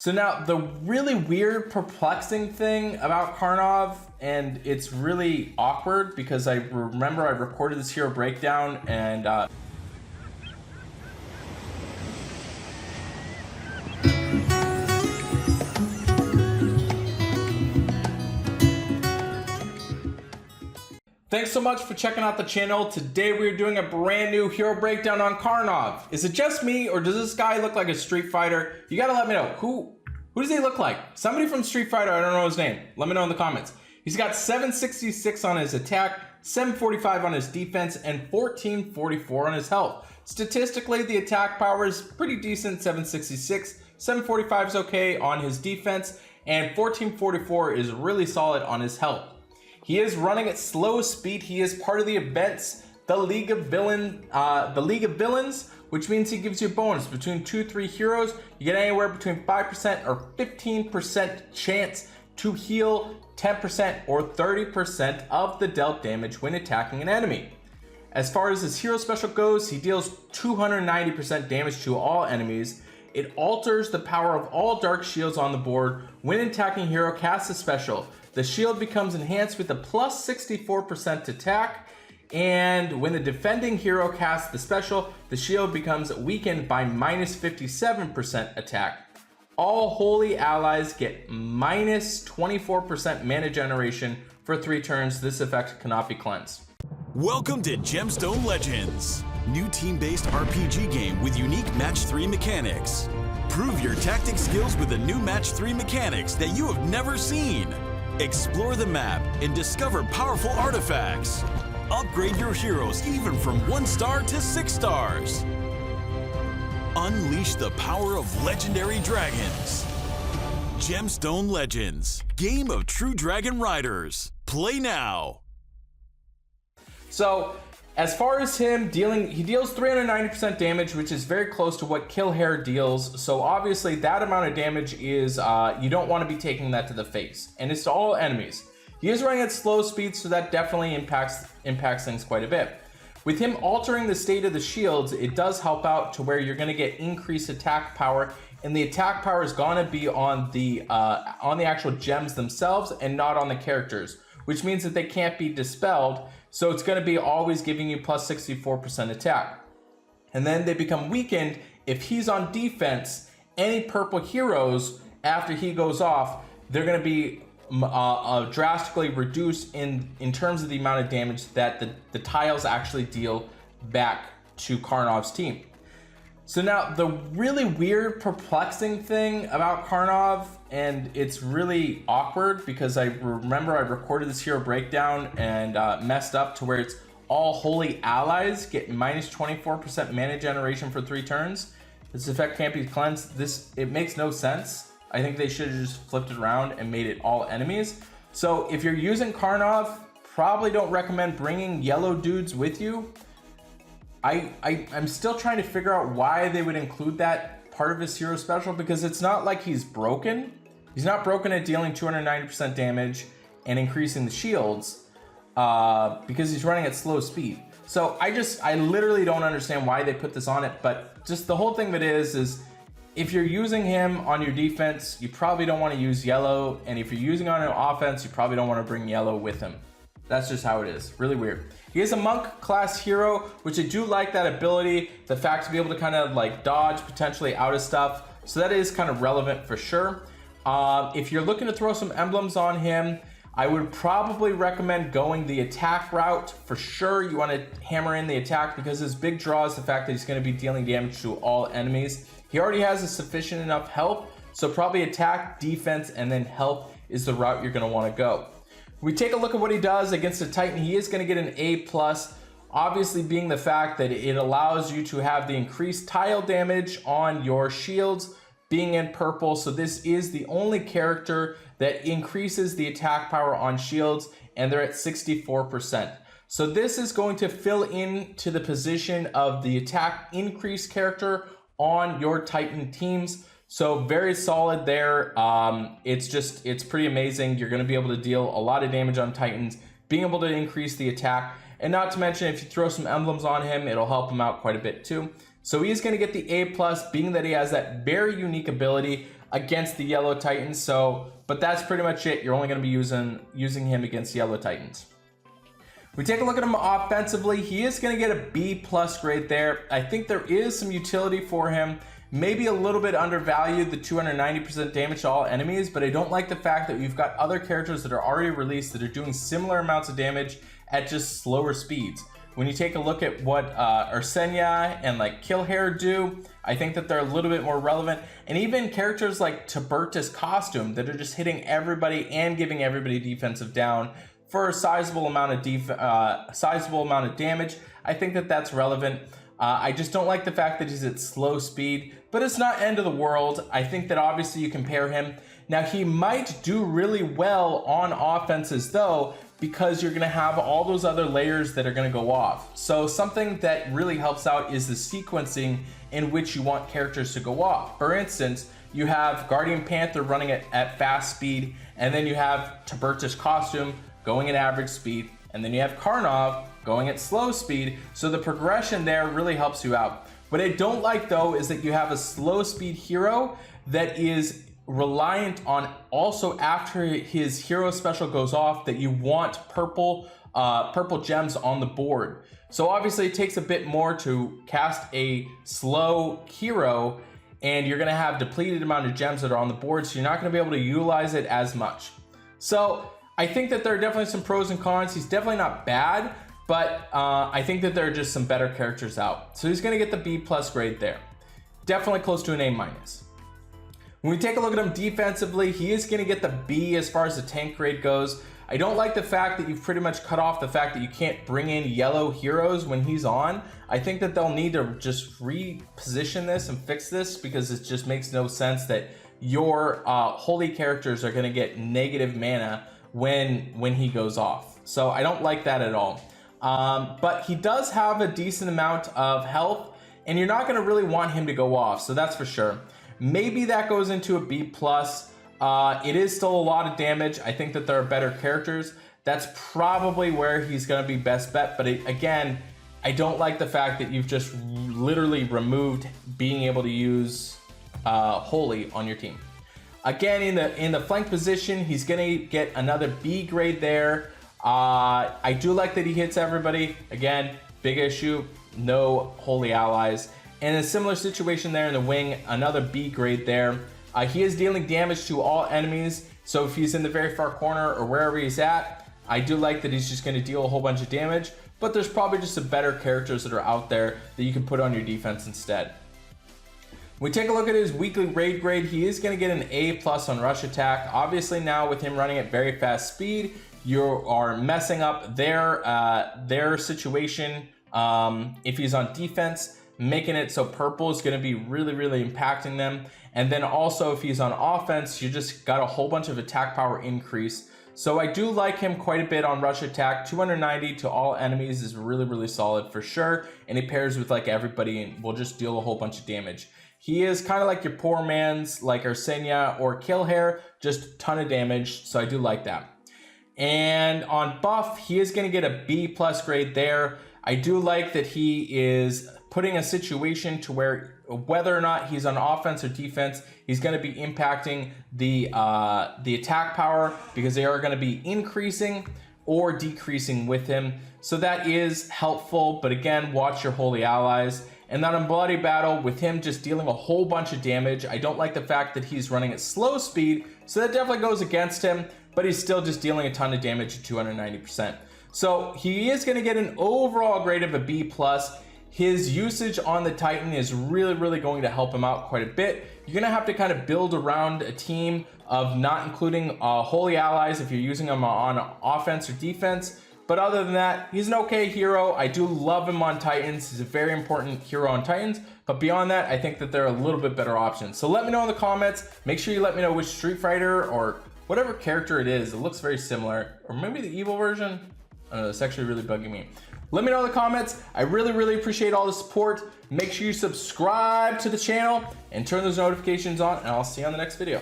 So now the really weird, perplexing thing about Karnov, and it's really awkward because I remember I recorded this hero breakdown and thanks so much for checking out the channel. Today we're doing a brand new hero breakdown on Karnov. Is it just me, or does this guy look like a Street Fighter? You gotta let me know. Who does he look like? Somebody from Street Fighter, I don't know his name. Let me know in the comments. He's got 766 on his attack, 745 on his defense, and 1444 on his health. Statistically, the attack power is pretty decent, 766. 745 is okay on his defense, and 1444 is really solid on his health. He is running at slow speed. He is part of the events, the League of Villains, which means he gives you a bonus between 2-3 heroes. You get anywhere between 5% or 15% chance to heal 10% or 30% of the dealt damage when attacking an enemy. As far as his hero special goes, he deals 290% damage to all enemies. It alters the power of all dark shields on the board. When attacking hero casts a special, the shield becomes enhanced with a plus 64% attack, and when the defending hero casts the special, the shield becomes weakened by minus 57% attack. All holy allies get minus 24% mana generation for 3 turns. This effect cannot be cleansed. Welcome to Gemstone Legends, new team-based RPG game with unique match 3 mechanics. Prove your tactic skills with the new match 3 mechanics that you have never seen. Explore the map and discover powerful artifacts. Upgrade your heroes even from 1 star to 6 stars. Unleash the power of legendary dragons. Gemstone Legends, game of true dragon riders. Play now. So as far as him dealing, he deals 390% damage, which is very close to what Kill Hair deals. So obviously that amount of damage is, you don't want to be taking that to the face, and it's to all enemies. He is running at slow speed, so that definitely impacts things quite a bit. With him altering the state of the shields, it does help out to where you're going to get increased attack power, and the attack power is going to be on the actual gems themselves and not on the characters, which means that they can't be dispelled. So it's going to be always giving you plus 64% attack. And then they become weakened if he's on defense. Any purple heroes, after he goes off, they're going to be drastically reduced in terms of the amount of damage that the tiles actually deal back to Karnov's team. So now the really weird, perplexing thing about Karnov, and it's really awkward because I remember I recorded this hero breakdown and messed up to where it's all holy allies get minus 24% mana generation for 3 turns. This effect can't be cleansed. It makes no sense. I think they should have just flipped it around and made it all enemies. So if you're using Karnov, probably don't recommend bringing yellow dudes with you. I'm still trying to figure out why they would include that part of his hero special, because it's not like he's broken. He's not broken at dealing 290% damage and increasing the shields because he's running at slow speed. So I literally don't understand why they put this on it, but just the whole thing of it is if you're using him on your defense, you probably don't want to use yellow, and if you're using on an offense, you probably don't want to bring yellow with him. That's just how it is. Really weird. He is a monk class hero, which I do like that ability, the fact to be able to kind of like dodge potentially out of stuff. So that is kind of relevant for sure. If you're looking to throw some emblems on him, I would probably recommend going the attack route for sure. You want to hammer in the attack because his big draw is the fact that he's going to be dealing damage to all enemies. He already has a sufficient enough health, so probably attack, defense, and then health is the route you're going to want to go. We take a look at what he does against a Titan. He is going to get an A+, obviously being the fact that it allows you to have the increased tile damage on your shields being in purple. So this is the only character that increases the attack power on shields, and they're at 64%. So this is going to fill into the position of the attack increase character on your Titan teams. So very solid there. It's pretty amazing. You're going to be able to deal a lot of damage on Titans, being able to increase the attack, and not to mention if you throw some emblems on him, it'll help him out quite a bit too. So he's going to get the A+, being that he has that very unique ability against the yellow Titans. So, but that's pretty much it. You're only going to be using him against yellow Titans. We take a look at him offensively. He is going to get a B+ grade there. I think there is some utility for him. Maybe a little bit undervalued, the 290% damage to all enemies, but I don't like the fact that we've got other characters that are already released that are doing similar amounts of damage at just slower speeds. When you take a look at what Ursenia and like Killhair do, I think that they're a little bit more relevant. And even characters like Tibertus Costume that are just hitting everybody and giving everybody defensive down for a sizable amount of damage. I think that that's relevant. I just don't like the fact that he's at slow speed, but it's not end of the world. I think that obviously you compare him. Now he might do really well on offenses though, because you're gonna have all those other layers that are gonna go off. So something that really helps out is the sequencing in which you want characters to go off. For instance, you have Guardian Panther running at fast speed, and then you have Tibertus Costume going at average speed, and then you have Karnov going at slow speed. So the progression there really helps you out. What I don't like though is that you have a slow speed hero that is reliant on also after his hero special goes off that you want purple gems on the board. So obviously it takes a bit more to cast a slow hero, and you're gonna have depleted amount of gems that are on the board, so you're not gonna be able to utilize it as much. So I think that there are definitely some pros and cons. He's definitely not bad, but I think that there are just some better characters out. So he's gonna get the B+ grade there. Definitely close to an A-. When we take a look at him defensively, he is gonna get the B as far as the tank grade goes. I don't like the fact that you've pretty much cut off the fact that you can't bring in yellow heroes when he's on. I think that they'll need to just reposition this and fix this, because it just makes no sense that your holy characters are gonna get negative mana when he goes off. So I don't like that at all. But he does have a decent amount of health, and you're not gonna really want him to go off, so that's for sure. Maybe that goes into a B+. It is still a lot of damage. I think that there are better characters. That's probably where he's gonna be best bet, but again, I don't like the fact that you've just literally removed being able to use Holy on your team. Again, in the flank position, he's gonna get another B grade there. I do like that he hits everybody. Again, big issue, no Holy allies. And a similar situation there in the wing, another B grade there. He is dealing damage to all enemies, so if he's in the very far corner or wherever he's at, I do like that he's just gonna deal a whole bunch of damage, but there's probably just some better characters that are out there that you can put on your defense instead. We take a look at his weekly raid grade. He is going to get an A+ on rush attack. Obviously now with him running at very fast speed, you are messing up their situation. If he's on defense, making it so purple is going to be really, really impacting them. And then also if he's on offense, you just got a whole bunch of attack power increase. So I do like him quite a bit on rush attack. 290 to all enemies is really, really solid for sure. And he pairs with like everybody and will just deal a whole bunch of damage. He is kind of like your poor man's like Ursenia or Killhair, just a ton of damage, so I do like that. And on buff, he is going to get a B+ grade there. I do like that he is putting a situation to where whether or not he's on offense or defense, he's going to be impacting the attack power, because they are going to be increasing or decreasing with him. So that is helpful, but again, watch your holy allies. And then on Bloody Battle, with him just dealing a whole bunch of damage, I don't like the fact that he's running at slow speed, so that definitely goes against him, but he's still just dealing a ton of damage at 290%. So he is gonna get an overall grade of a B+. His usage on the Titan is really, really going to help him out quite a bit. You're gonna have to kind of build around a team of not including holy allies if you're using them on offense or defense. But other than that, he's an okay hero. I do love him on Titans. He's a very important hero on Titans. But beyond that, I think that there are a little bit better options. So let me know in the comments. Make sure you let me know which Street Fighter or whatever character it is. It looks very similar. Or maybe the evil version. I don't know, it's actually really bugging me. Let me know in the comments. I really, really appreciate all the support. Make sure you subscribe to the channel and turn those notifications on, and I'll see you on the next video.